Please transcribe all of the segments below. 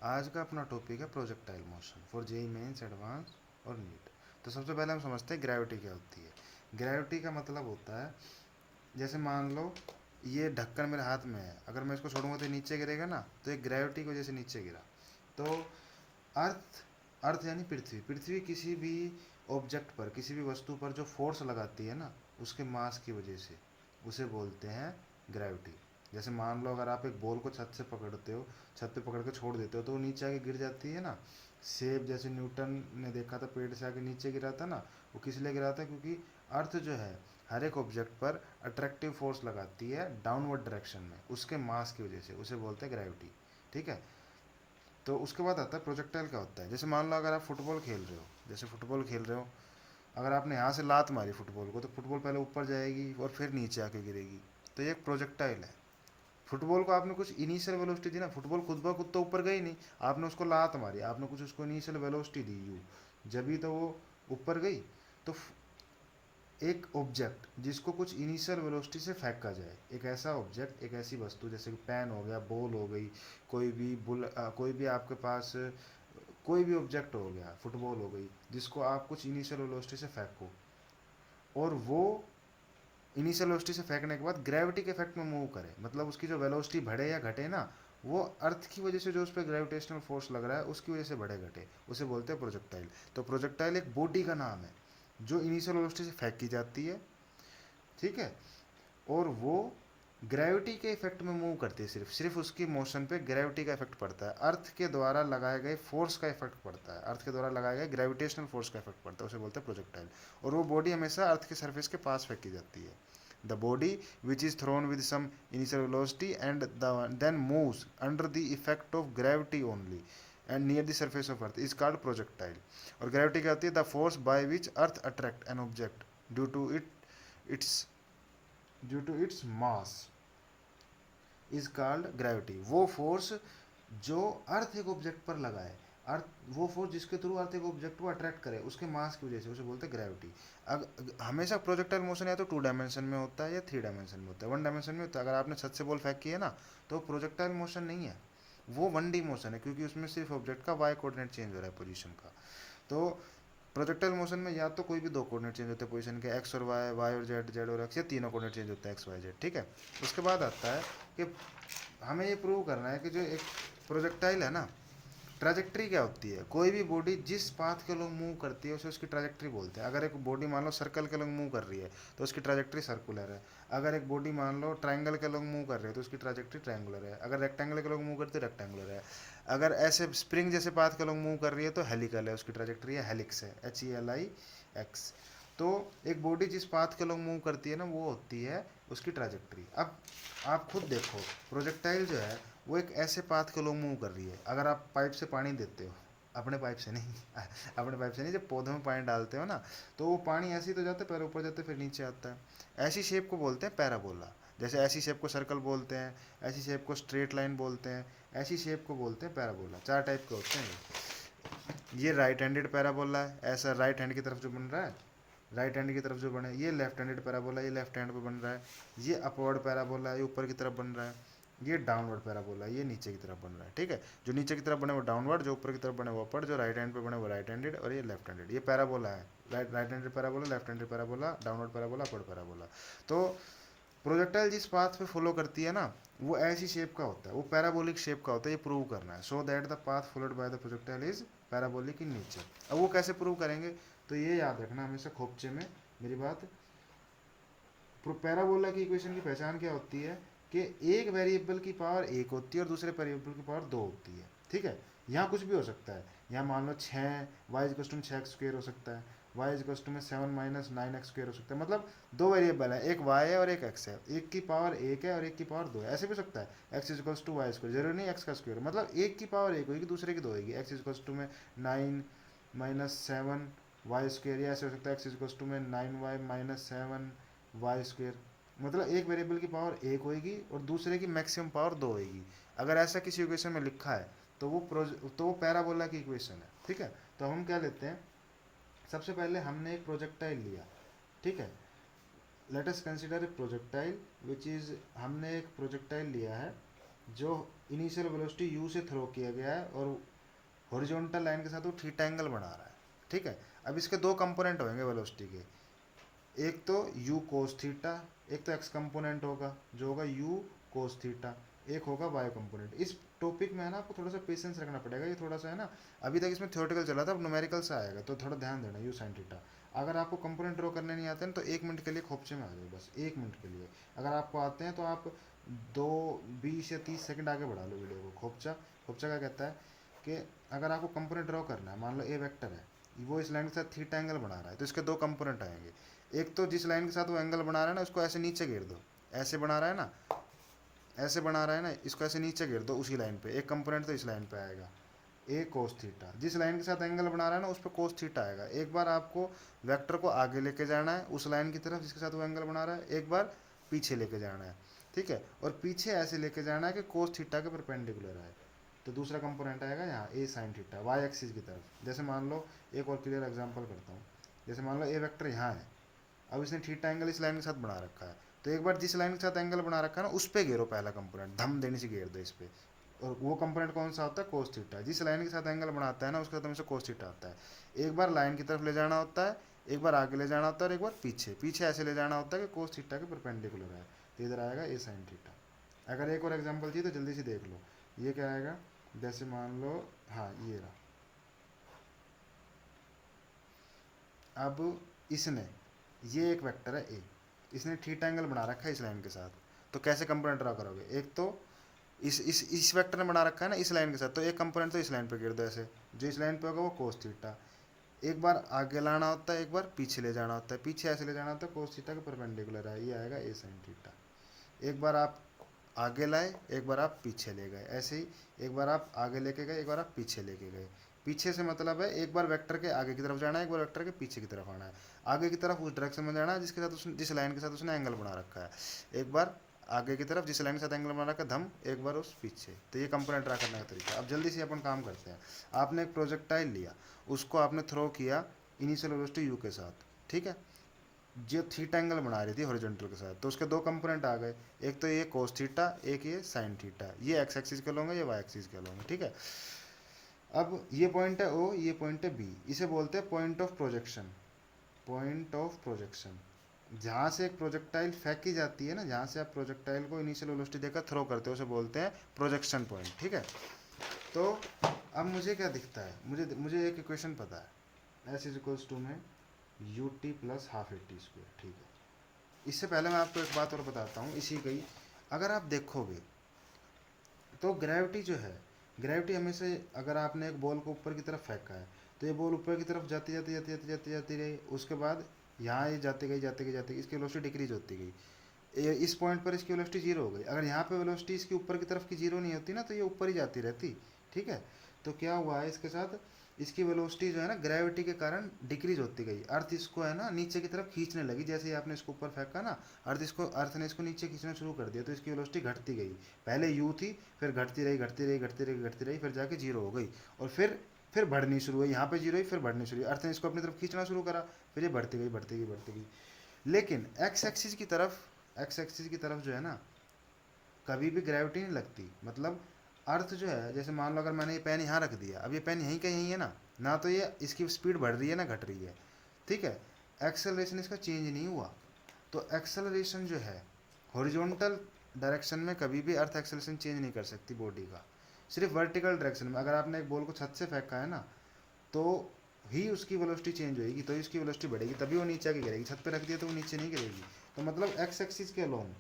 आज का अपना टॉपिक है projectile motion for JEE mains advance और नीट। तो सबसे पहले हम समझते हैं ग्रेविटी क्या होती है। ग्रेविटी का मतलब होता है, जैसे मान लो ये ढक्कन मेरे हाथ में है, अगर मैं इसको छोड़ूंगा तो ये नीचे गिरेगा ना, तो एक ग्रेविटी की वजह से नीचे गिरा। तो अर्थ अर्थ यानी पृथ्वी पृथ्वी किसी भी ऑब्जेक्ट पर, किसी भी वस्तु पर जो फोर्स लगाती है ना, उसके मास की वजह से, उसे बोलते हैं ग्रेविटी। जैसे मान लो अगर आप एक बॉल को छत से पकड़ते हो, छत पे पकड़ के छोड़ देते हो तो वो नीचे आके गिर जाती है ना। सेब जैसे न्यूटन ने देखा था पेड़ से आके नीचे गिरा था ना, वो किस लिए गिरा था, क्योंकि अर्थ जो है हर एक ऑब्जेक्ट पर अट्रैक्टिव फोर्स लगाती है डाउनवर्ड डायरेक्शन में, उसके मास की वजह से, उसे बोलते हैं ग्रेविटी। ठीक है। तो उसके बाद आता है प्रोजेक्टाइल क्या होता है। जैसे मान लो अगर आप फुटबॉल खेल रहे हो, जैसे फुटबॉल खेल रहे हो, अगर आपने यहाँ से लात मारी फुटबॉल को, तो फुटबॉल पहले ऊपर जाएगी और फिर नीचे आके गिरेगी। तो ये एक प्रोजेक्टाइल है। फुटबॉल को आपने कुछ इनिशियल वेलोसिटी दी ना, फुटबॉल खुद ब खुद तो ऊपर गई नहीं, आपने उसको लात मारी, आपने कुछ उसको इनिशियल वेलोसिटी दी यू, जब ही तो वो ऊपर गई। तो एक ऑब्जेक्ट जिसको कुछ इनिशियल वेलोसिटी से फेंका जाए, एक ऐसा ऑब्जेक्ट, एक ऐसी वस्तु, जैसे कि पेन हो गया, बॉल हो गई, कोई भी आपके पास कोई भी ऑब्जेक्ट हो गया, फुटबॉल हो गई, जिसको आप कुछ इनिशियल वेलोसिटी से फेंको, और वो इनिशियल वेलोसिटी से फेंकने के बाद ग्रेविटी के इफेक्ट में मूव करे, मतलब उसकी जो वेलोसिटी बढ़े या घटे ना, वो अर्थ की वजह से जो उस पर ग्रेविटेशनल फोर्स लग रहा है उसकी वजह से बढ़े घटे, उसे बोलते हैं प्रोजेक्टाइल। तो प्रोजेक्टाइल एक बॉडी का नाम है जो इनिशियल वेलोसिटी से फेंकी जाती है। ठीक है। और वो ग्रेविटी के इफेक्ट में मूव करती है, सिर्फ सिर्फ उसकी मोशन पे ग्रेविटी का इफेक्ट पड़ता है, अर्थ के द्वारा लगाए गए फोर्स का इफेक्ट पड़ता है, अर्थ के द्वारा लगाए गए ग्रेविटेशनल फोर्स का इफेक्ट पड़ता है, उसे बोलते हैं प्रोजेक्टाइल। और वो बॉडी हमेशा अर्थ के सरफेस के पास फेंकी जाती है। The body which is thrown with some initial velocity and then moves under the effect of gravity only and near the surface of earth is called projectile. और ग्रेविटी क्या होती है, the force by which earth attract an object due to its due to its mass is called gravity. वो force जो earth एक object पर लगाए, अर्थ, वो फोर्स जिसके थ्रू अर्थ एक ऑब्जेक्ट को अट्रैक्ट करे उसके मास की वजह से, उसे बोलते हैं ग्रेविटी। हमेशा प्रोजेक्टाइल मोशन या तो 2 डायमेंशन में होता है या 3 डायमेंशन में होता है। 1 डायमेंशन में होता है, अगर आपने छत से बॉल फेंक की है ना, तो प्रोजेक्टाइल मोशन नहीं है, वो 1D मोशन है, क्योंकि उसमें सिर्फ ऑब्जेक्ट का वाई कोऑर्डिनेट चेंज हो रहा है, पोजीशन का। तो प्रोजेक्टाइल मोशन में या तो कोई भी दो कोऑर्डिनेट चेंज होते हैं पोजीशन के, एक्स और वाई, वाई और जेड, जेड और एक्स, या तीनों कोऑर्डिनेट चेंज होते हैं, एक्स वाई जेड। ठीक है। उसके बाद आता है कि हमें ये प्रूव करना है कि जो एक प्रोजेक्टाइल है ना, ट्रैजेक्टरी क्या होती है। कोई भी बॉडी जिस पाथ के लोग मूव करती है उसे उसकी ट्रैजेक्टरी बोलते हैं। अगर एक बॉडी मान लो सर्कल के लोग मूव कर रही है तो उसकी ट्रैजेक्टरी सर्कुलर है। अगर एक बॉडी मान लो ट्रायंगल के लोग मूव कर रहे हैं तो उसकी ट्रैजेक्टरी ट्रायंगुलर है। अगर रेक्टेंगल के लोग मूव करते हैं रेक्टेंगुलर है। अगर ऐसे स्प्रिंग जैसे पाथ के लोग मूव कर रही है तो हेलिकल है, उसकी ट्रैजेक्टरी है हेलिक्स है, HELIX। तो एक बॉडी जिस पाथ के लोग मूव करती है ना, वो होती है उसकी ट्रैजेक्टरी। अब आप खुद देखो, प्रोजेक्टाइल जो है वो एक ऐसे पाथ के लोग मूव कर रही है। अगर आप पाइप से पानी देते हो, अपने पाइप से नहीं अपने पाइप से नहीं, जब पौधों में पानी डालते हो ना, तो वो पानी ऐसे ही तो जाता है, पहले ऊपर जाता है फिर नीचे आता है। ऐसी शेप को बोलते हैं पैराबोला। जैसे ऐसी शेप को सर्कल बोलते हैं, ऐसी शेप को स्ट्रेट लाइन बोलते हैं, ऐसी शेप को बोलते हैं पैराबोला। 4 टाइप के होते हैं ये राइट हैंडेड पैराबोला है, ऐसा राइट हैंड की तरफ जो बन रहा है, राइट हैंड की तरफ जो बने, ये लेफ्ट हैंडेड पैराबोला, ये लेफ्ट हैंड पे बन रहा है। ये अपवर्ड पैराबोला, ये ऊपर की तरफ बन रहा है। ये डाउनवर्ड पैराबोला, ये नीचे की तरफ बन रहा है। ठीक है। जो नीचे की तरफ बने वो डाउनवर्ड, जो ऊपर की तरफ बने वो अपवर्ड, जो राइट हैंड पे बने वो राइट हैंडेड, और ये लेफ्ट हैंडेड। ये पैराबोला है, right handed parabola, left handed parabola, downward parabola, upward parabola. तो प्रोजेक्टाइल जिस पाथ पे फॉलो करती है ना, वो ऐसी शेप का होता है, वो पैराबोलिक शेप का होता है। ये प्रूव करना है, so that the path followed by the projectile is parabolic in nature. अब वो कैसे प्रूव करेंगे, तो ये याद रखना हमेशा खोपचे में मेरी बात। पैराबोला की इक्वेशन की पहचान क्या होती है, कि एक वेरिएबल की पावर 1 होती है और दूसरे वेरिएबल की पावर 2 होती है। ठीक है। यहाँ कुछ भी हो सकता है, यहाँ मान लो 6 वाई इक्वस टू 6x² हो सकता है, वाई इक्वस टू में 7 माइनस 9x² हो सकता है। मतलब दो वेरिएबल है, एक y है और एक x है, एक की पावर 1 है और एक की पावर 2 है, ऐसे भी हो सकता है। x equals to y square, जरूरी नहीं x का स्क्वायर, मतलब एक की पावर 1 होगी, दूसरे की 2 होगी। x इक्वल्स टू में 9 माइनस 7 वाई स्क्वायर, या ऐसे हो सकता है x इक्वल्स टू में 9y माइनस 7 वाई स्क्वायर। मतलब एक वेरिएबल की पावर 1 होगी और दूसरे की मैक्सिमम पावर 2 होगी। अगर ऐसा किसी इक्वेशन में लिखा है तो वो पैराबोला की इक्वेशन है। ठीक है। तो हम क्या लेते हैं, सबसे पहले हमने एक प्रोजेक्टाइल लिया। ठीक है। Let us consider a projectile which is, हमने एक प्रोजेक्टाइल लिया है जो इनिशियल वेलोसिटी यू से थ्रो किया गया है और हॉरिजॉन्टल लाइन के साथ वो थीटा एंगल बना रहा है, ठीक है। अब इसके दो कंपोनेंट होंगे वेलोसिटी के, एक तो यू कोस थीटा, एक तो एक्स कंपोनेंट होगा जो होगा यू कोस थीटा, एक होगा वाई कंपोनेंट। इस टॉपिक में है ना आपको थोड़ा सा पेशेंस रखना पड़ेगा, ये थोड़ा सा है ना, अभी तक इसमें थ्योरेटिकल चला था, अब न्यूमेरिकल से आएगा, तो थोड़ा ध्यान देना यू साइन थीटा। अगर आपको कंपोनेंट ड्रॉ करने नहीं आते हैं तो 1 मिनट के लिए खोपचे में आ जाओ, बस 1 मिनट के लिए। अगर आपको आते हैं तो आप 2 20 या 30 सेकंड आगे बढ़ा लो वीडियो को। खोपचा, खोपचा क्या कहता है कि अगर आपको कंपोनेंट ड्रॉ करना है, मान लो ए वेक्टर है, वो इस लाइन के साथ थीटा एंगल बना रहा है, तो इसके दो कंपोनेंट आएंगे। एक तो जिस लाइन के साथ वो एंगल बना रहा है ना, उसको ऐसे नीचे गिर दो, ऐसे बना रहा है ना, ऐसे बना रहा है ना, इसको ऐसे नीचे गिर दो उसी लाइन पे, एक कंपोनेंट तो इस लाइन पे आएगा ए कोस थीटा। जिस लाइन के साथ एंगल बना रहा है ना उस पर कोस थीटा आएगा। एक बार आपको वेक्टर को आगे लेके जाना है उस लाइन की तरफ जिसके साथ वो एंगल बना रहा है, एक बार पीछे लेके जाना है, ठीक है। और पीछे ऐसे लेके जाना है कि कोस थीटा के परपेंडिकुलर आए। तो दूसरा कंपोनेंट आएगा यहाँ ए साइन थीटा वाई एक्सिस की तरफ। जैसे मान लो, एक और क्लियर एग्जांपल करता हूँ, जैसे मान लो ए वेक्टर यहाँ है, अब इसने थीटा एंगल इस लाइन के साथ बना रखा है, तो एक बार जिस लाइन के साथ एंगल बना रखा है ना उस पे घेरो पहला कंपोनेंट, धम देने से घेर दो इस पे। और वो कंपोनेंट कौन सा होता है, कोस थीटा। जिस लाइन के साथ एंगल बनाता है ना उसका हमेशा कोस थीटा आता है। एक बार लाइन की तरफ ले जाना होता है, एक बार आगे ले जाना होता है, और एक बार पीछे, पीछे ऐसे ले जाना होता है कि कोस थीटा के परपेंडिकुलर है, तो इधर आएगा ए साइन थीटा। अगर एक और एग्जाम्पल चाहिए तो जल्दी से देख लो, ये क्या आएगा, जैसे मान लो, हाँ ये रहा। अब इसने, ये एक वेक्टर है ए, इसने थीटा एंगल बना रखा है इस लाइन के साथ, तो कैसे कंपोनेंट ड्रा करोगे, एक तो इस वेक्टर ने बना रखा है ना इस लाइन के साथ, तो एक कंपोनेंट तो इस लाइन पे गिर दो ऐसे, जो इस लाइन पे होगा वो कोस थीटा। एक बार आगे लाना होता है, एक बार पीछे ले जाना होता है, पीछे ऐसे ले जाना होता है, कोस थीटा के परपेंडिकुलर है, ये आएगा ए साइन थीटा। एक बार आप आगे लाए, एक बार आप पीछे ले गए, ऐसे ही एक बार आप आगे लेके गए, एक बार आप पीछे लेके गए। पीछे से मतलब है एक बार वेक्टर के आगे की तरफ जाना है, एक बार वेक्टर के पीछे की तरफ आना है। आगे की तरफ उस डायरेक्शन में जाना है जिसके साथ उसने, जिस लाइन के साथ उसने एंगल बना रखा है। एक बार आगे की तरफ जिस लाइन के साथ एंगल बना रखा है धम, एक बार उस पीछे। तो ये कंपोनेंट ड्रा करने का तरीका। अब जल्दी से अपन काम करते हैं। आपने एक प्रोजेक्टाइल लिया, उसको आपने थ्रो किया इनिशियल वेलोसिटी यू के साथ, ठीक है। जो थीटा एंगल बना रही थी हॉरिजॉन्टल के साथ, तो उसके दो कंपोनेंट आ गए, एक तो ये कोस थीटा, एक ये साइन थीटा। ये एक्स एक्सिस के लोगे, ये वाई एक्सिस के लोगे, ठीक है। अब ये पॉइंट है ओ, ये पॉइंट है बी, इसे बोलते हैं point of projection. Point of projection, जहाँ से एक प्रोजेक्टाइल फेंकी जाती है ना, जहाँ से आप प्रोजेक्टाइल को इनिशियल वेलोसिटी देकर थ्रो करते हो, उसे बोलते हैं प्रोजेक्शन पॉइंट, ठीक है। तो अब मुझे क्या दिखता है, मुझे मुझे एक इक्वेशन पता है, एस इज इक्वल्स टू में U T plus half A T square, ठीक है। इससे पहले मैं आपको एक बात और बताता हूँ इसी की। अगर आप देखोगे तो ग्रेविटी जो है, ग्रेविटी हमेशा, अगर आपने एक बॉल को ऊपर की तरफ फेंका है तो ये बॉल ऊपर की तरफ जाती जाती जाती जाती जाती जाती रही, उसके बाद यहाँ ये जाती गई जाती गई जाती गई, इसकी वेलोसिटी डिक्रीज होती गई। इस पॉइंट पर इसकी वेलोसिटी जीरो हो गई। अगर यहाँ पे वेलोसिटी इसकी ऊपर की तरफ की जीरो नहीं होती ना तो ये ऊपर ही जाती रहती, ठीक है। तो क्या हुआ है इसके साथ, इसकी वेलोसिटी जो है ना ग्रेविटी के कारण डिक्रीज होती गई। अर्थ इसको है ना नीचे की तरफ खींचने लगी, जैसे ही आपने इसको ऊपर फेंका ना, अर्थ ने इसको नीचे खींचना शुरू कर दिया, तो इसकी वेलोसिटी घटती गई। पहले यू थी, फिर घटती रही घटती रही घटती रही घटती रही, फिर जाके जीरो हो गई, और फिर बढ़नी शुरू हुई, यहाँ पे जीरो हुई फिर बढ़नी शुरू हुई, अर्थ ने इसको अपनी तरफ खींचना शुरू करा, फिर ये बढ़ती गई बढ़ती गई बढ़ती गई। लेकिन एक्स एक्सिस की तरफ जो है ना कभी भी ग्रेविटी नहीं लगती। मतलब अर्थ जो है, जैसे मान लो अगर मैंने ये पेन यहाँ रख दिया, अब ये पेन यहीं का यहीं है ना, ना तो ये इसकी स्पीड बढ़ रही है ना घट रही है, ठीक है। एक्सेलरेशन इसका चेंज नहीं हुआ। तो एक्सेलरेशन जो है हॉरिजॉन्टल डायरेक्शन में कभी भी अर्थ एक्सेलरेशन चेंज नहीं कर सकती बॉडी का। सिर्फ वर्टिकल डायरेक्शन में, अगर आपने एक बॉल को छत से फेंका है ना तो ही उसकी वेलोसिटी चेंज होगी, तो इसकी वेलोसिटी बढ़ेगी, तभी वो नीचे आके गिरेगी। छत पे रख दिया तो वो नीचे नहीं गिरेगी। तो मतलब एक्स एक्सिस के अलोंग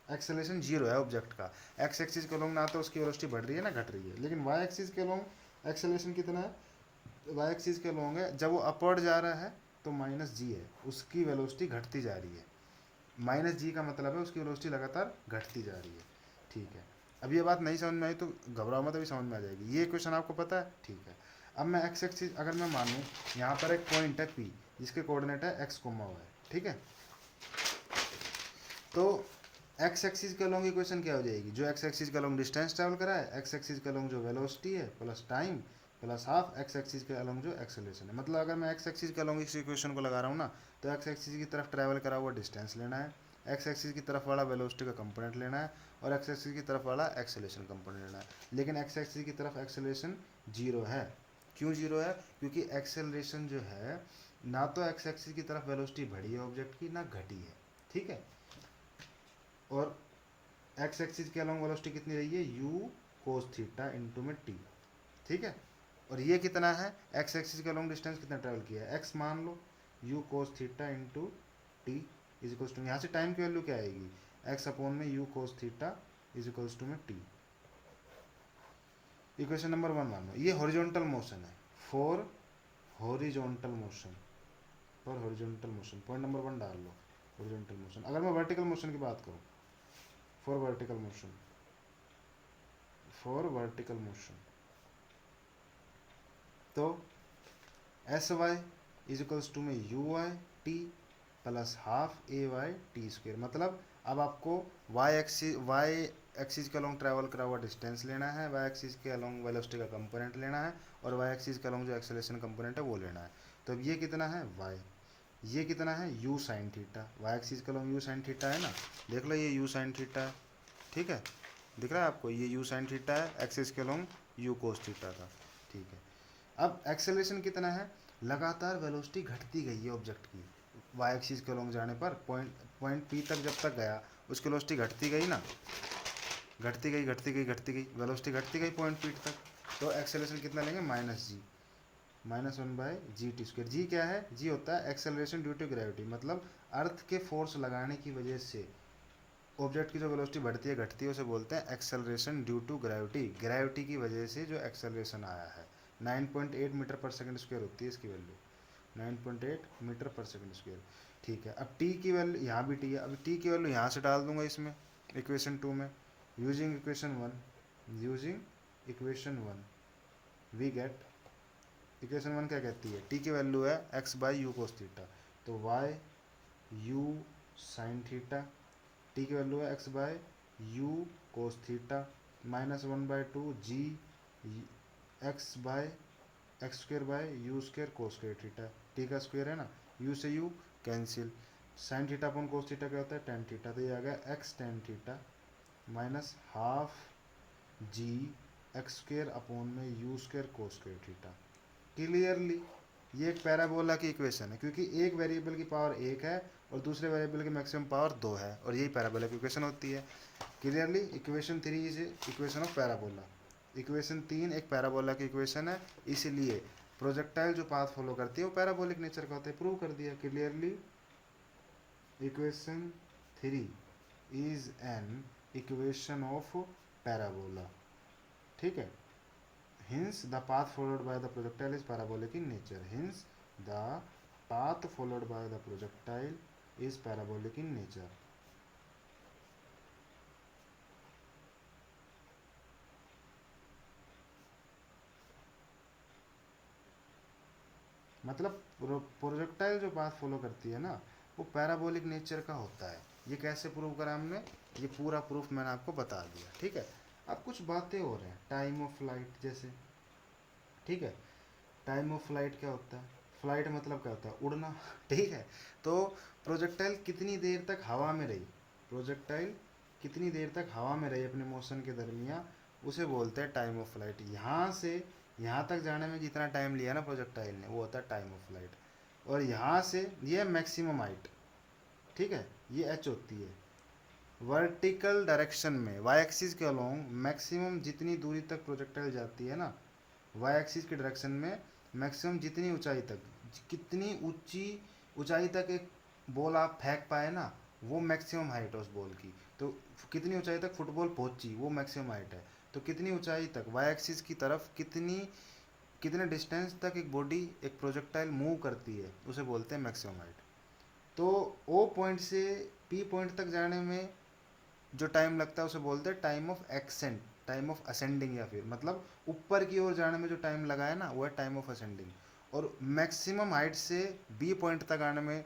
एक्सेलरेशन जीरो है ऑब्जेक्ट का। एक्स एक्सिस के अलोंग ना तो उसकी वेलोसिटी बढ़ रही है ना घट रही है। लेकिन वाई एक्सिस के अलोंग एक्सेलरेशन कितना है, वाई एक्सिस के अलोंग है, जब वो अपवर्ड जा रहा है तो माइनस जी है, उसकी वेलोसिटी घटती जा रही है। माइनस जी का मतलब है उसकी वेलोसिटी लगातार घटती जा रही है, ठीक है। अब ये बात नहीं समझ में आई तो घबराओ मत, अभी समझ में आ जाएगी। ये क्वेश्चन आपको पता है, ठीक है। अब मैं एक्स एक्सिस अगर मैं मानूँ, यहाँ पर एक पॉइंट है पी जिसके कोऑर्डिनेट है एक्स कोमा वाई, ठीक है। तो एक्स एक्सिस के अलोंग इक्वेशन क्या हो जाएगी, जो एक्स एक्सिस के अलोंग डिस्टेंस ट्रैवल करा है, एक्स एक्सिस के अलोंग जो वेलोसिटी है plus time plus half x axis के अलोंग जो एक्सेलरेशन है। मतलब अगर मैं एक्स एक्सिस के अलोंग इस इक्वेशन को लगा रहा हूँ ना, तो एक्स एक्सिस की तरफ ट्रैवल करा हुआ डिस्टेंस लेना है, एक्स एक्सिस की तरफ वाला वेलोसिटी का कंपोनेंट लेना है और एक्स एक्सिस की तरफ वाला एक्सेलरेशन कंपोनेंट लेना है। लेकिन एक्स एक्सिस की तरफ एक्सेलरेशन जीरो है। क्यों जीरो है? क्योंकि एक्सेलरेशन जो है ना तो एक्स एक्सिस की तरफ वेलोसिटी बढ़ी है ऑब्जेक्ट की ना घटी है, ठीक है। और एक्स एक्सिस के अलॉन्ग वेलोसिटी कितनी रही है? यू कोस थीटा इंटू में टी, ठीक है। और ये कितना है? एक्स एक्सिस का लॉन्ग डिस्टेंस कितना ट्रेवल किया है? एक्स मान लो, u cos theta into t is equals to, यहाँ से टाइम की वैल्यू क्या आएगी? एक्स अपॉन में u cos theta is equals to में टी। इक्वेशन नंबर 1 मान लो, ये हॉरिजॉन्टल मोशन है, for horizontal motion, for horizontal motion, point number 1 डाल लो, हॉरिजॉन्टल मोशन। अगर मैं वर्टिकल मोशन की बात करूँ, for vertical motion, for vertical motion, तो s y is equals to में u y t plus half a y t square. मतलब अब आपको वाई एक्सिस के अलॉन्ग ट्रैवल करा हुआ डिस्टेंस लेना है, वाई एक्सिस के अलॉन्ग वेलोसिटी का कंपोनेंट लेना है और वाई एक्सिस के अलॉन्ग जो एक्सेलरेशन कंपोनेंट है वो लेना है। तो अब ये कितना है? वाई, ये कितना है? U sine theta, y axis के अलॉन्ग यू साइन थीटा है ना, देख लो ये यू साइन थीटा है, ठीक है, दिख रहा है आपको, ये यू साइन थीटा है, एक्सिस के अलॉन्ग यू कोस थीटा था, ठीक है। अब एक्सेलरेशन कितना है? लगातार वेलोसिटी घटती गई है ऑब्जेक्ट की, वाई एक्सिस के अलॉन्ग जाने पर पॉइंट पॉइंट पी तक जब तक गया उसकी वेलोसिटी घटती गई ना, घटती गई घटती गई घटती गई, वेलोसिटी घटती गई पॉइंट पी तक। तो एक्सेलरेशन कितना लेंगे? माइनस जी, माइनस 1/g_t²। जी क्या है? जी होता है एक्सेलरेशन ड्यू टू ग्रेविटी, मतलब अर्थ के फोर्स लगाने की वजह से ऑब्जेक्ट की जो वेलोसिटी बढ़ती है घटती है उसे बोलते हैं acceleration due to gravity. Gravity की वजह से जो एक्सेलरेशन आया है 9.8 मीटर पर सेकंड स्क्वायर होती है इसकी वैल्यू, 9.8 मीटर पर सेकंड स्क्वायर, ठीक है। अब टी की वैल्यू यहाँ भी टी है, अब टी की वैल्यू यहाँ से डाल दूंगा इसमें इक्वेशन 2 में, using equation 1, using equation 1 we get, equation 1 क्या कहती है? टी की वैल्यू है x by u cos theta, तो y u sine theta, t की वैल्यू है x by u cos theta minus 1/2 g x by x square by u square cos square theta, t का square है ना, u से u cancel, sine theta upon cos theta क्या होता है? Ten theta, तो ये आ गया x tan theta minus half g x square upon में u square cos square theta. Clearly ये एक पैराबोला की इक्वेशन है, क्योंकि एक वेरिएबल की पावर 1 है और दूसरे वेरिएबल की मैक्सिमम पावर 2 है, और यही पैराबोला की इक्वेशन होती है। Clearly equation 3 is equation of parabola, equation 3 एक पैराबोला की इक्वेशन है, इसलिए प्रोजेक्टाइल जो पाथ फॉलो करती है वो पैराबोलिक नेचर का होता है, प्रूव कर दिया clearly. Equation 3 is an equation of parabola, ठीक है। Hence, the path followed by the projectile is parabolic in nature. Hence, the path followed by the projectile is parabolic in nature. मतलब projectile जो path follow करती है ना वो parabolic nature का होता है। ये कैसे प्रूव करा हमने? ये पूरा प्रूफ मैंने आपको बता दिया, ठीक है। अब कुछ बातें हो रहे हैं टाइम ऑफ फ्लाइट जैसे, ठीक है। टाइम ऑफ फ्लाइट क्या होता है? फ्लाइट मतलब क्या होता है? उड़ना, ठीक है। तो प्रोजेक्टाइल कितनी देर तक हवा में रही, प्रोजेक्टाइल कितनी देर तक हवा में रही अपने मोशन के दरमियान, उसे बोलते हैं टाइम ऑफ फ्लाइट। यहाँ से यहाँ तक जाने में जितना टाइम लिया ना प्रोजेक्टाइल ने वो होता है टाइम ऑफ फ्लाइट। और यहाँ से ये मैक्सिमम हाइट, ठीक है, ये एच होती है। वर्टिकल डायरेक्शन में वाई एक्सिस के अलोंग मैक्सिमम जितनी दूरी तक प्रोजेक्टाइल जाती है ना, वाई एक्सिस की डायरेक्शन में मैक्सिमम जितनी ऊंचाई तक, कितनी ऊंची ऊंचाई तक एक बॉल आप फेंक पाए ना, वो मैक्सिमम हाइट है उस बॉल की। तो कितनी ऊंचाई तक फुटबॉल पहुंची वो मैक्सिमम हाइट है। तो कितनी ऊंचाई तक वाई एक्सिस की तरफ कितने डिस्टेंस तक एक बॉडी एक प्रोजेक्टाइल मूव करती है उसे बोलते हैं मैक्सिमम हाइट। तो ओ पॉइंट से पी पॉइंट तक जाने में जो टाइम लगता है उसे बोलते हैं time of accent, time of ascending, या फिर मतलब ऊपर की ओर जाने में जो टाइम लगा है ना वो है टाइम ऑफ असेंडिंग। और मैक्सिमम हाइट से बी पॉइंट तक आने में,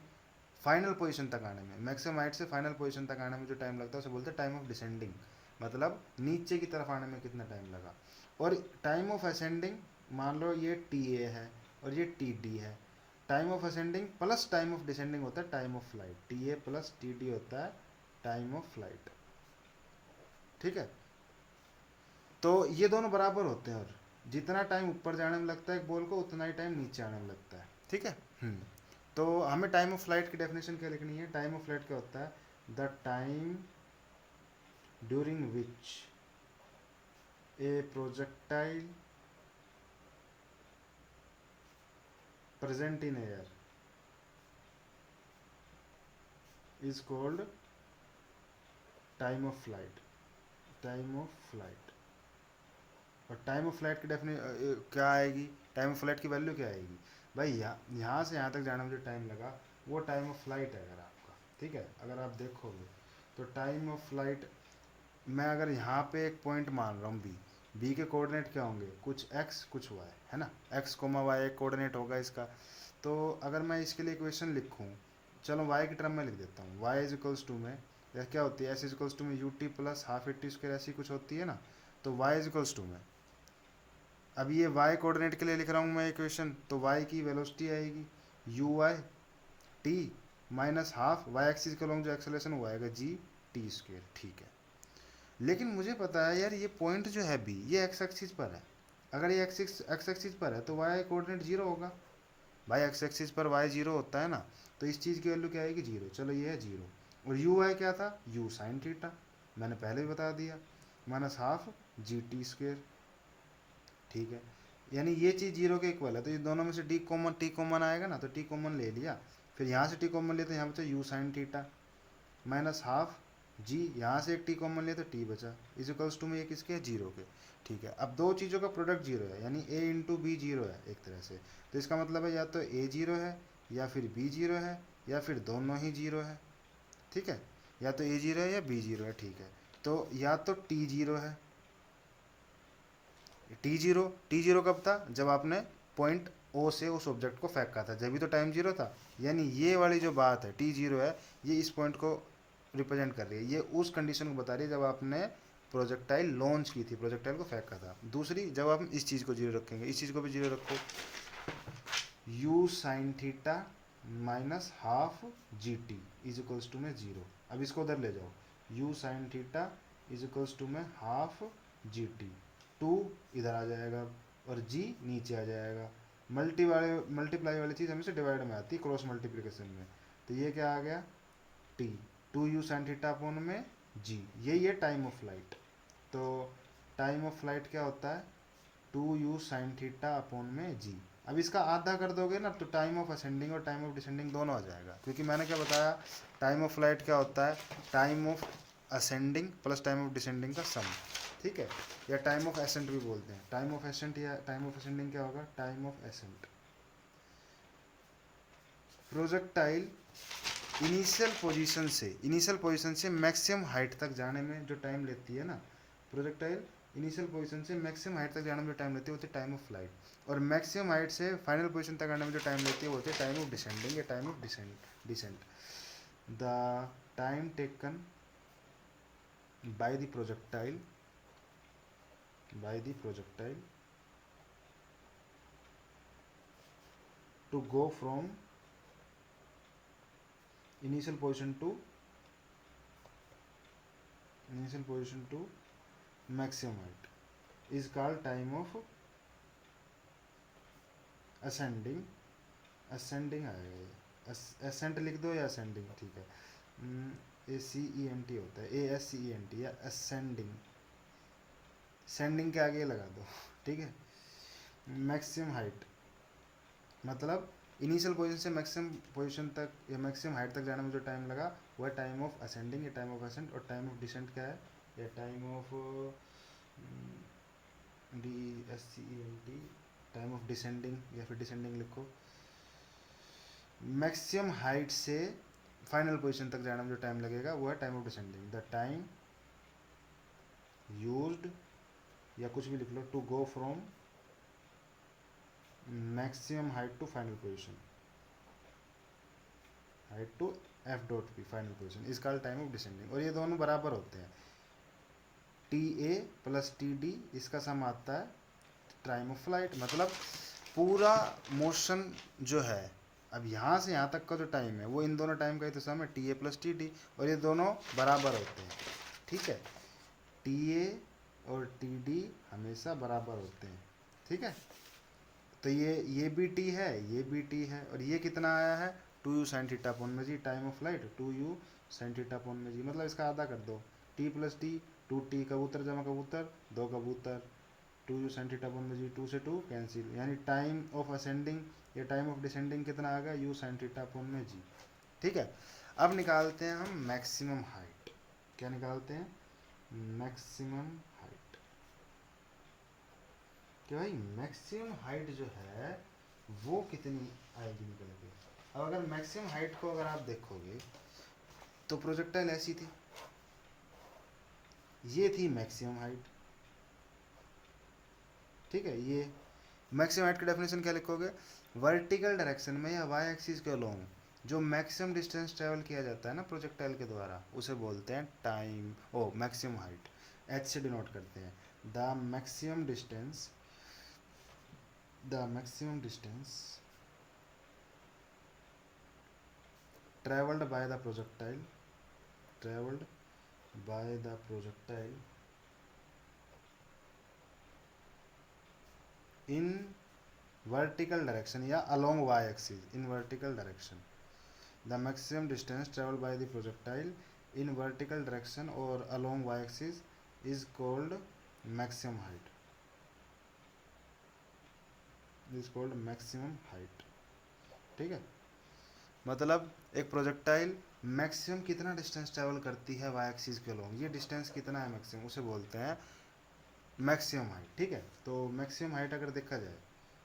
फाइनल पोजीशन तक आने में, मैक्सिमम हाइट से फाइनल पोजीशन तक आने में जो टाइम लगता है उसे बोलते हैं टाइम ऑफ डिसेंडिंग, मतलब नीचे की तरफ आने में कितना टाइम लगा। और टाइम ऑफ असेंडिंग मान लो ये टी ए है और ये टी डी है, time of ascending plus time of descending होता है time of flight, T A plus T D होता है टाइम ऑफ फ्लाइट। ठीक है, तो ये दोनों बराबर होते हैं, और जितना टाइम ऊपर जाने में लगता है एक बॉल को उतना ही टाइम नीचे आने में लगता है। ठीक है। तो हमें टाइम ऑफ फ्लाइट की डेफिनेशन क्या लिखनी है? टाइम ऑफ फ्लाइट क्या होता है? The time during which A projectile present in air is called time of flight। Time of flight. और टाइम ऑफ फ्लाइट की क्या आएगी? टाइम ऑफ फ्लाइट की वैल्यू क्या आएगी भाई? यहाँ से यहाँ तक जाने में जो टाइम लगा वो टाइम ऑफ फ्लाइट है अगर आपका। ठीक है, अगर आप देखोगे तो टाइम ऑफ फ्लाइट, मैं अगर यहाँ पे एक पॉइंट मान रहा हूँ बी के कोऑर्डिनेट क्या होंगे? कुछ एक्स कुछ वाई, है ना? एक्स कोमा वाई एक कोऑर्डिनेट होगा इसका। तो अगर मैं इसके लिए इक्वेशन लिखूँ, चलो वाई की टर्म में लिख देता हूँ। वाई इज इक्वल्स टू में या क्या होती है? एस इज इक्वल्स टू में U T plus half A T square ऐसी कुछ होती है ना। तो वाई इज इक्वल्स टू में, अब ये वाई कोऑर्डिनेट के लिए लिख रहा हूँ मैं इक्वेशन, तो वाई की वेलोसिटी आएगी you y T minus half Y axis के अलॉन्ग जो एक्सेलरेशन वो आएगा जी टी स्क्वायर। ठीक है, लेकिन मुझे पता है यार ये पॉइंट जो है बी ये एक्स एक्सिस पर है। अगर ये एक्स एक्सिस पर है तो वाई कोऑर्डिनेट जीरो होगा। भाई एक्स एक्सिस पर वाई जीरो होता है ना, तो इस चीज़ की वैल्यू क्या आएगी? जीरो। चलो ये है जीरो। और यू वाई क्या था? यू साइन थीटा, मैंने पहले भी बता दिया, minus half g T square. ठीक है, यानी ये चीज़ जीरो के इक्वल है, तो ये दोनों में से टी कॉमन आएगा ना, तो टी कॉमन ले लिया, फिर यहाँ से टी कॉमन लिया तो यहाँ बचा u sine theta minus half g, यहाँ से एक टी कॉमन लिया तो टी बचा, इज इक्वल्स टू में ये किसके है? जीरो के। ठीक है, अब दो चीज़ों का प्रोडक्ट जीरो है, यानी ए इंटू बी जीरो है एक तरह से। तो इसका मतलब है या तो ए जीरो है या फिर बी जीरो है या फिर दोनों ही जीरो है। ठीक है, या तो ए जीरो है या बी जीरो है। ठीक है, तो या तो टी जीरो है, टी जीरो कब था? जब आपने पॉइंट ओ से उस ऑब्जेक्ट को फेंका था, जब भी तो टाइम जीरो था। यानी ये वाली जो बात है टी जीरो है, ये इस पॉइंट को रिप्रेजेंट कर रही है, ये उस कंडीशन को बता रही है जब आपने प्रोजेक्टाइल लॉन्च की थी, प्रोजेक्टाइल को फेंका था। दूसरी, जब आप इस चीज़ को जीरो रखेंगे, इस चीज़ को भी जीरो रखो, u sine theta minus half g t is equals to में जीरो। अब इसको उधर ले जाओ, u sine theta is equals to में हाफ जी टी, टू इधर आ जाएगा और जी नीचे आ जाएगा। मल्टीप्लाई वाली चीज़ हमेशा डिवाइड में आती है क्रॉस मल्टीप्लिकेशन में। तो ये क्या आ गया? T, two u sine theta upon में जी, यही है टाइम ऑफ फ्लाइट। तो टाइम ऑफ फ्लाइट क्या होता है? Two u sine theta upon में जी। अब इसका आधा कर दोगे ना तो टाइम ऑफ असेंडिंग और टाइम ऑफ डिसेंडिंग दोनों आ जाएगा, क्योंकि मैंने क्या बताया? टाइम ऑफ फ्लाइट क्या होता है? Time of ascending plus time of descending का सम। ठीक है, या टाइम ऑफ एसेंट भी बोलते हैं। टाइम ऑफ एसेंट या टाइम ऑफ असेंडिंग क्या होगा? Time of accent. Projectile initial position से मैक्सिमम हाइट तक जाने में जो टाइम लेती है ना, प्रोजेक्टाइल इनिशियल पोजीशन से मैक्सिमम हाइट तक जाने में जो टाइम लेती है वो होती है टाइम ऑफ फ्लाइट, और मैक्सिमम हाइट से फाइनल पोजीशन तक आने में जो टाइम लेती है वो होती है टाइम ऑफ डिसेंडिंग या time of descent. The time taken by the projectile to go from initial position to maximum height is called time of ascending आएगा ये, ascent लिख दो या ascending, ठीक है, ACENT होता है, ASCENT या ascending, के आगे लगा दो। ठीक है, मैक्सिमम हाइट मतलब इनिशियल पोजीशन से मैक्सिमम पोजीशन तक या मैक्सिमम हाइट तक जाने में जो टाइम लगा वह टाइम ऑफ असेंडिंग या टाइम ऑफ असेंट, और टाइम ऑफ डिसेंट क्या है? या time of DSCENT, time of descending या फिर डिसेंडिंग लिखो। मैक्सिमम हाइट से फाइनल पोजीशन तक जाने में जो टाइम लगेगा वो है time of descending. The time used या कुछ भी लिख लो to go from maximum height to final position, height to F dot P final position is called time of descending. और ये दोनों बराबर होते हैं, T A plus T D, इसका सम आता है टाइम ऑफ फ्लाइट। मतलब पूरा मोशन जो है अब यहाँ से यहाँ तक का जो टाइम है वो इन दोनों टाइम का ही तो सम है, T A plus T D, और ये दोनों बराबर होते हैं, ठीक है। टी ए और टी डी हमेशा बराबर होते हैं, ठीक है। तो ये भी टी है, ये भी टी है, और ये कितना आया है, two u sine theta upon में g, time of flight two u sine theta upon में जी, मतलब इसका आधा कर दो, t plus t, two t, कबूतर जमा कबूतर, दो कबूतर, two u sine theta upon में जी, टू से टू कैंसिल, यानी टाइम ऑफ असेंडिंग या टाइम ऑफ डिसेंडिंग कितना आ गया, यू साइन थीटा अपॉन में जी, ठीक है। अब निकालते हैं हम मैक्सिमम हाइट, क्या निकालते हैं, मैक्सिमम हाइट, कि भाई मैक्सिमम हाइट जो है वो कितनी आएगी निकल के। अब अगर मैक्सिमम हाइट को अगर आप देखोगे तो प्रोजेक्टाइल ऐसी थी, ये थी मैक्सिमम हाइट, ठीक है। ये मैक्सिमम हाइट की डेफिनेशन क्या लिखोगे, वर्टिकल डायरेक्शन में या वाई एक्सिस के अलोंग जो मैक्सिमम डिस्टेंस ट्रेवल किया जाता है ना प्रोजेक्टाइल के द्वारा, उसे बोलते हैं टाइम ओ मैक्सिमम हाइट, एच से डिनोट करते हैं, the maximum distance, the maximum distance traveled by the projectile, traveled by the projectile in vertical direction या along y axis, in vertical direction, the maximum distance traveled by the projectile in vertical direction or along y axis is called maximum height, is called maximum height, ठीक है। मतलब एक projectile maximum कितना distance travel करती है y axis के along, ये distance कितना है मैक्सिमम, उसे बोलते हैं मैक्सिमम हाइट, ठीक है। तो मैक्सिमम हाइट अगर देखा जाए,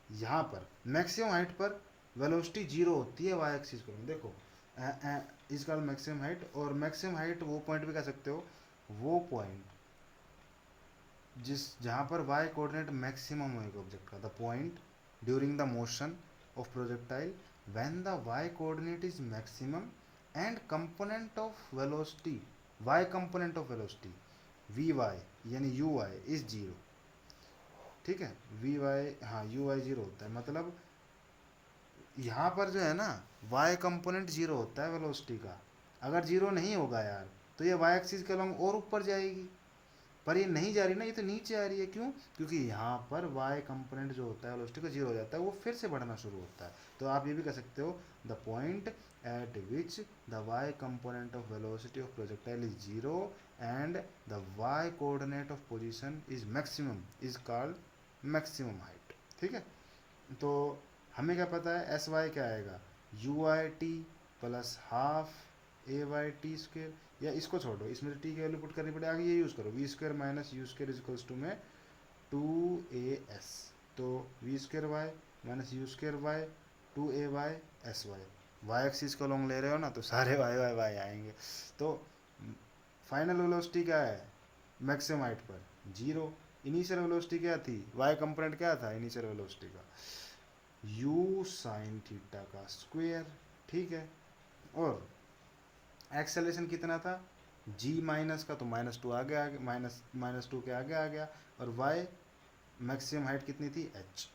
यहाँ पर मैक्सिमम हाइट पर वेलोसिटी जीरो होती है वाई एक्सिस को, देखो इज कॉल्ड मैक्सिमम हाइट, और मैक्सिमम हाइट वो पॉइंट भी कह सकते हो, वो पॉइंट जिस जहाँ पर वाई कोऑर्डिनेट मैक्सिमम होएगा ऑब्जेक्ट का, the point during the motion of projectile when the y coordinate is maximum and component of velocity, y component of velocity v y यानी यू वाई इज जीरो, ठीक है। We Y, हाँ you Y zero होता है, मतलब यहाँ पर जो है ना वाई कंपोनेंट जीरो होता है वेलोसिटी का, अगर जीरो नहीं होगा यार तो ये वाई एक्सिस के अलॉन्ग और ऊपर जाएगी, पर ये नहीं जा रही ना, ये तो नीचे आ रही है, क्यों, क्योंकि यहाँ पर वाई कंपोनेंट जो होता है वेलोसिटी का जीरो हो जाता है, वो फिर से बढ़ना शुरू होता है। तो आप ये भी कह सकते हो the point at which the y component of velocity of projectile is zero and the y coordinate of position is maximum is called maximum height, ठीक है। तो हमें क्या पता है एस वाई क्या आएगा, u i t plus half a y t square, या इसको छोड़ो, इसमें टी की वैल्यू पुट करनी पड़ेगी, आगे ये यूज़ करो, v square minus u square equals to में टू ए एस, तो v square y minus u square y two a y s y, y axis को लॉन्ग ले रहे हो ना तो सारे वाई वाई वाई आएंगे। तो फाइनल वेलोसिटी क्या है मैक्सिमम हाइट पर, जीरो, इनिशियल वेलोसिटी क्या थी, वाई कंपोनेंट क्या था इनिशियल वेलोसिटी का, यू साइन थीटा का स्क्वायर, ठीक है। और एक्सेलरेशन कितना था, जी माइनस का, तो माइनस टू आगे आ गया, माइनस टू के आगे आ गया, और वाई मैक्सिमम हाइट कितनी थी एच,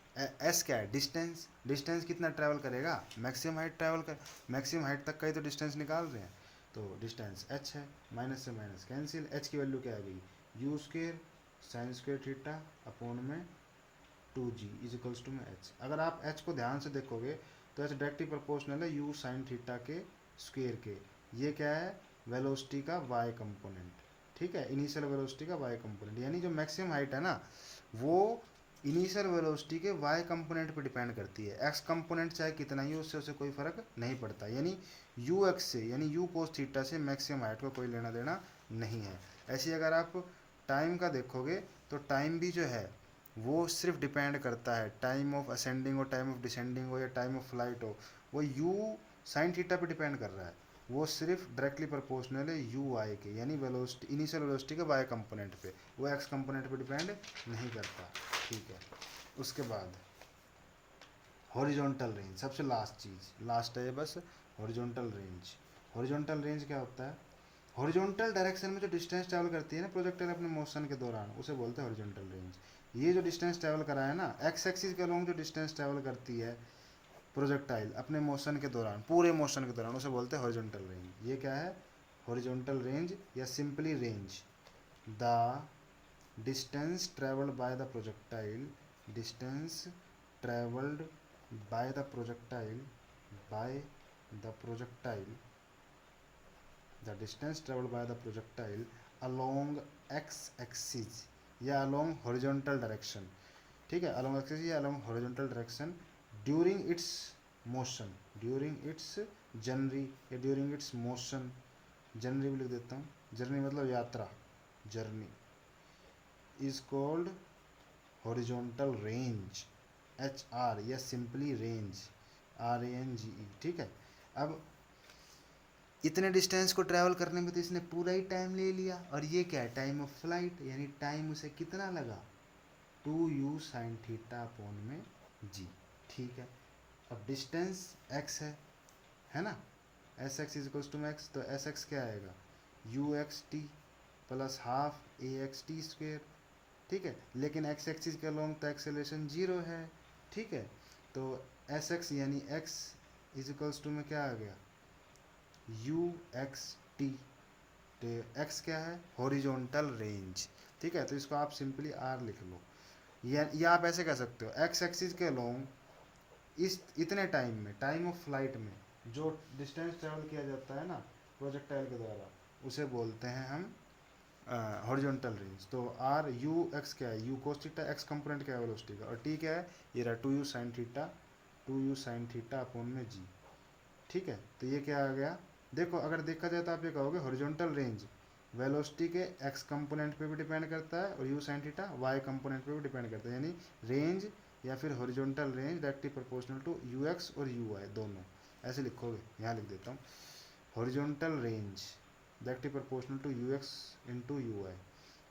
एस क्या है डिस्टेंस, डिस्टेंस कितना ट्रैवल करेगा, मैक्सिमम हाइट ट्रैवल कर, मैक्सिमम हाइट तक का ही तो डिस्टेंस निकाल रहे हैं, तो डिस्टेंस एच है, माइनस से माइनस कैंसिल, एच की वैल्यू क्या आ गई, u square sine square theta upon में two g is equals to में एच। अगर आप एच को ध्यान से देखोगे तो एच डायरेक्टली प्रोपोर्शनल है यू साइन थीटा के स्क्वेयर के, ये क्या है वेलोसिटी का वाई कंपोनेंट, ठीक है, इनिशियल वेलोसिटी का वाई कंपोनेंट, यानी जो मैक्सिमम हाइट है ना वो इनिशियल वेलोसिटी के वाई कंपोनेंट पे डिपेंड करती है, एक्स कंपोनेंट चाहे कितना ही उससे उसे कोई फर्क नहीं पड़ता, यानी यू एक्स से यानी यू कोस थीटा से मैक्सिमम हाइट का कोई लेना देना नहीं है। ऐसे अगर आप टाइम का देखोगे तो टाइम भी जो है वो सिर्फ डिपेंड करता है, टाइम ऑफ असेंडिंग हो, टाइम ऑफ डिसेंडिंग हो, या टाइम ऑफ फ्लाइट हो, वो यू साइन थीटा पे डिपेंड कर रहा है, वो सिर्फ डायरेक्टली प्रोपोर्शनल है यू वाई के, यानी वेलोसिटी इनिशियल वेलोसिटी के वाई कंपोनेंट पे, वो एक्स कंपोनेंट पे डिपेंड नहीं करता, ठीक है। उसके बाद हॉरिजॉन्टल रेंज, सबसे लास्ट चीज़, लास्ट है बस, हॉरिजॉन्टल रेंज। हॉरिजॉन्टल रेंज क्या होता है, हॉरिजॉन्टल डायरेक्शन में जो डिस्टेंस ट्रैवल करती है ना प्रोजेक्टाइल अपने मोशन के दौरान, उसे बोलते हैं हॉरिजॉन्टल रेंज। ये जो डिस्टेंस ट्रैवल करा है ना एक्स एक्सिस के अलोंग जो डिस्टेंस ट्रैवल करती है प्रोजेक्टाइल अपने मोशन के दौरान, पूरे मोशन के दौरान, उसे बोलते हैं हॉरिजॉन्टल रेंज। ये क्या है? हॉरिजॉन्टल रेंज या simply range. The distance travelled by the projectile, distance travelled by the projectile, bye the projectile, the distance travelled by the projectile along x axis या अलोंग हॉरिजॉन्टल डायरेक्शन, ठीक है, along axis या along horizontal direction during its motion, during its journey या during its motion, journey भी लिख देता हूँ, journey मतलब यात्रा, journey is called horizontal range, H R, या simply range, R A N G E, ठीक है। अब इतने डिस्टेंस को ट्रैवल करने में तो इसने पूरा ही टाइम ले लिया, और ये क्या है? टाइम ऑफ फ्लाइट, यानी टाइम उसे कितना लगा? 2u साइन थीटा अपॉन में जी, ठीक है। अब डिस्टेंस x है ना, s x is equals to max, तो एस एक्स क्या आएगा? U x t plus half a x t square, ठीक है। लेकिन एक्स एक्सिस के अलोंग तो एक्सेलरेशन 0 है, ठीक है। तो एस एक्स यानी x इज इक्वल्स टू में क्या आ गया? यू एक्स टी, तो x क्या है? हॉरिजॉन्टल रेंज, ठीक है। तो इसको आप सिंपली r लिख लो, या आप ऐसे कह सकते हो एक्स एक्सिस के अलोंग इस इतने टाइम में, टाइम ऑफ फ्लाइट में जो डिस्टेंस ट्रेवल किया जाता है ना प्रोजेक्टाइल के द्वारा, उसे बोलते हैं हम हॉरिजॉन्टल रेंज। तो आर यू एक्स क्या है? U cos theta, x component क्या है? वेलोसिटी का, और टी क्या है? ये रहा 2u sine theta, 2u sign theta upon में जी, ठीक है। तो ये क्या आ गया? देखो अगर देखा जाए तो आप ये कहोगे हॉरिजॉन्टल रेंज वेलोसिटी के एक्स कंपोनेंट पे भी डिपेंड करता है, और u sine theta y component पे भी डिपेंड करता है, यानी रेंज या फिर horizontal range directly proportional to u x और यू वाई दोनों, ऐसे लिखोगे। यहाँ लिख देता हूँ, horizontal range directly proportional to u x into u y,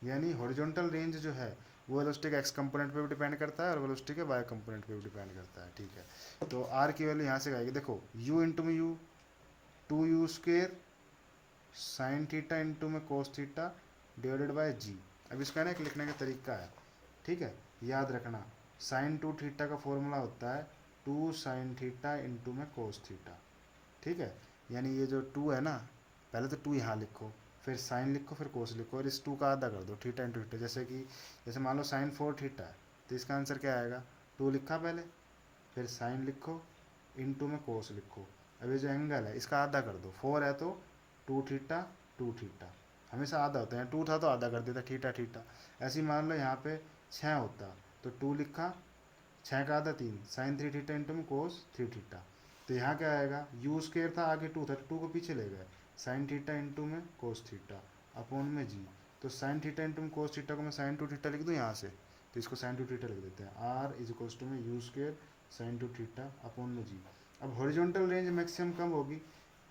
यानी हॉरिजॉन्टल रेंज जो है वो वेलोसिटी के एक्स कंपोनेंट पे भी डिपेंड करता है और वेलोसिटी के वाई कंपोनेंट पे भी डिपेंड करता है, ठीक है। तो आर की वैल्यू यहाँ से आएगी, देखो यू इंटू में you, 2u square sine theta into में कोस थीटा डिवाइडेड बाय जी। अब इसका ना एक लिखने का तरीका है, ठीक है, याद रखना। साइन 2 थीटा का फॉर्मूला होता है 2 साइन थीटा इंटू में कोस थीटा, ठीक है। यानी ये जो 2 है ना, पहले तो 2 यहाँ लिखो, फिर साइन लिखो, फिर कोस लिखो, और इस 2 का आधा कर दो, थीटा इंटू थीटा। जैसे मान लो साइन 4 थीटा है, तो इसका आंसर क्या आएगा? 2 लिखा पहले, फिर साइन लिखो, इंटू में कोस लिखो। अब ये जो एंगल है इसका आधा कर दो, 4 है तो 2 थीटा 2 थीटा, हमेशा आधा होता है, 2 था तो आधा कर देता थीटा थीटा। ऐसे ही मान लो यहाँ पे 6 होता तो 2 लिखा, 6 का आधा 3, साइन 3 थीटा इंटू में कोस 3 थीटा। तो यहाँ क्या आएगा? यू स्क्वेयर था, आगे 2 था, 2 को पीछे ले गए, साइन थीटा इंटू में कोस थीटा अपॉन में जी। तो साइन थीटा इंटू में कोस थीटा को मैं साइन 2 थीटा लिख दूँ यहाँ से, तो इसको साइन 2 थीटा लिख देते हैं, आर इज इक्वल्स टू में u square sign 2 theta upon में जी। अब हॉरिजॉन्टल रेंज मैक्सिमम कब होगी?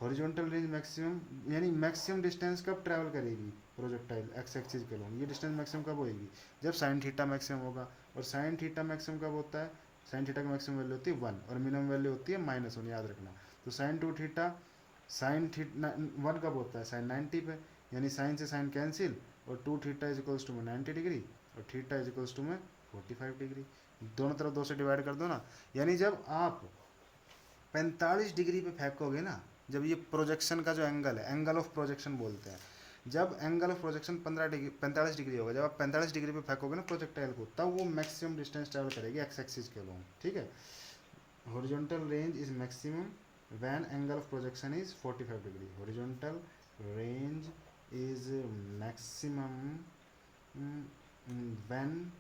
हॉरिजॉन्टल रेंज मैक्सिमम यानी मैक्सिमम डिस्टेंस कब ट्रैवल करेगी प्रोजेक्टाइल एक्स एक्सिस के लोग? ये डिस्टेंस मैक्सिमम कब होगी? जब साइन थीटा मैक्सिमम होगा। और साइन थीटा मैक्सिमम कब होता है? साइन थीटा की मैक्सिमम वैल्यू होती है 1 और मिनिमम वैल्यू होती है -1, याद रखना। तो साइन 2 थीटा, साइन थीटा 1 कब होता है? साइन 90 पे, यानी साइन से साइन कैंसिल, और 2 थीटा इज इक्वल्स टू में 90 डिग्री और थीटा इज इक्वल्स टू में 45 डिग्री। दोनों तरफ 2 से डिवाइड कर दो ना, यानी जब आप 45 डिग्री पे फेंकोगे ना, जब ये प्रोजेक्शन का जो एंगल है, एंगल ऑफ प्रोजेक्शन बोलते हैं, जब एंगल ऑफ प्रोजेक्शन 45 डिग्री होगा, जब आप 45 डिग्री पे फेंकोगे ना प्रोजेक्टाइल को, तब वो मैक्सिमम डिस्टेंस ट्रैवल करेगी एक्स एक्सिस के अलोंग, ठीक है। Horizontal range is maximum when angle of projection is 45 degree. Horizontal range is maximum when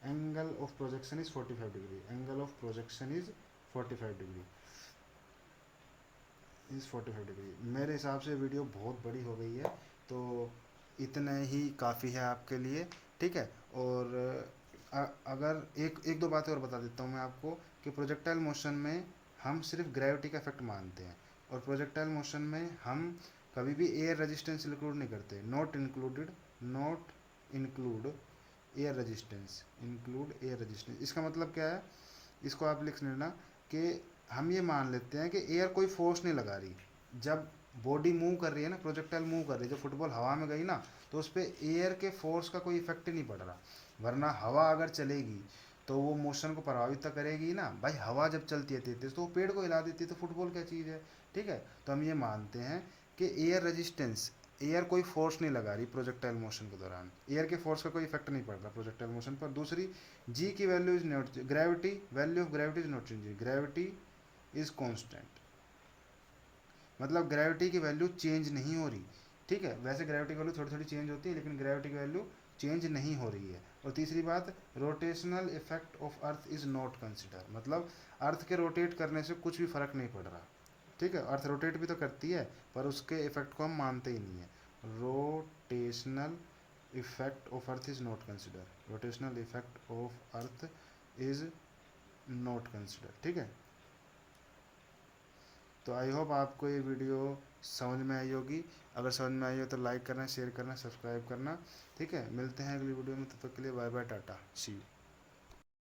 angle of projection is 45 degree, angle of projection is 45 degree, इस 45 degree. मेरे हिसाब से video बहुत बड़ी हो गई है, तो इतना ही काफ़ी है आपके लिए, ठीक है। और अगर एक दो बातें और बता देता हूँ मैं आपको, कि प्रोजेक्टाइल मोशन में हम सिर्फ ग्रेविटी का इफेक्ट मानते हैं, और प्रोजेक्टाइल मोशन में हम कभी भी एयर रेजिस्टेंस इंक्लूड नहीं करते, not include air resistance, include air resistance. इसका मतलब क्या है? इसको आप लिख लेना कि हम ये मान लेते हैं कि एयर कोई फोर्स नहीं लगा रही, जब बॉडी मूव कर रही है ना, प्रोजेक्टाइल मूव कर रही है, जब फुटबॉल हवा में गई ना, तो उस पर एयर के फोर्स का कोई इफेक्ट ही नहीं पड़ रहा। वरना हवा अगर चलेगी तो वो मोशन को प्रभावित तो करेगी ही ना भाई। हवा जब चलती है तेज तो वो पेड़ को हिला देती है, तो फुटबॉल क्या चीज़ है। ठीक है, तो हम ये मानते हैं कि एयर रेजिस्टेंस, एयर कोई फोर्स नहीं लगा रही प्रोजेक्टाइल मोशन के दौरान, एयर के फोर्स का कोई इफेक्ट नहीं पड़ रहा प्रोजेक्टाइल मोशन पर। दूसरी, जी की value is not, gravity, value of gravity is not changing, gravity is constant, मतलब ग्रेविटी की वैल्यू चेंज नहीं हो रही। ठीक है, वैसे ग्रेविटी की वैल्यू थोड़ी थोड़ी चेंज होती है, लेकिन ग्रेविटी की वैल्यू चेंज नहीं हो रही है। और तीसरी बात, rotational effect of earth is not consider, मतलब अर्थ के रोटेट करने से कुछ भी फर्क नहीं पड़ रहा। ठीक है, अर्थ रोटेट भी तो करती है, पर उसके इफेक्ट को हम मानते ही नहीं है। Rotational effect of earth is not consider, rotational effect of earth is not consider. ठीक है, तो आई होप आपको ये वीडियो समझ में आई होगी। अगर समझ में आई हो तो लाइक करना, शेयर करना, सब्सक्राइब करना। ठीक है, मिलते हैं अगली वीडियो में, तब तक के लिए bye bye, tata, see you.